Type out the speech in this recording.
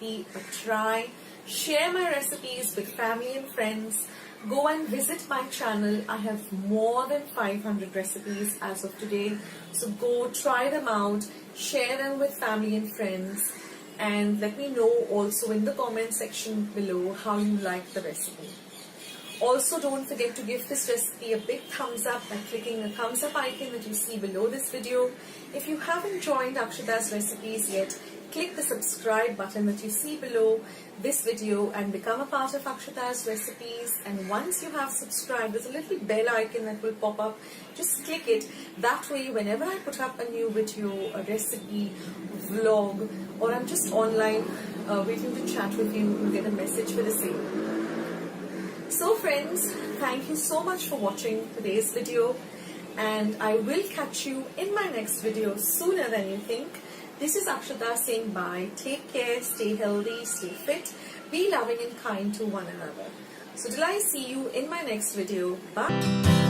recipe a try. Share my recipes with family and friends. Go and visit my channel. I have more than 500 recipes as of today. So go try them out, share them with family and friends, and let me know also in the comment section below how you like the recipe. Also, don't forget to give this recipe a big thumbs up by clicking the thumbs up icon that you see below this video. If you haven't joined Akshata's recipes yet, click the subscribe button that you see below this video and become a part of Akshata's recipes. And once you have subscribed, there's a little bell icon that will pop up. Just click it. That way, whenever I put up a new video, a recipe, vlog, or I'm just online waiting to chat with you, you'll get a message for the same. So friends, thank you so much for watching today's video, and I will catch you in my next video sooner than you think. This is Akshata saying bye. Take care, stay healthy, stay fit, be loving and kind to one another. So till I see you in my next video, bye.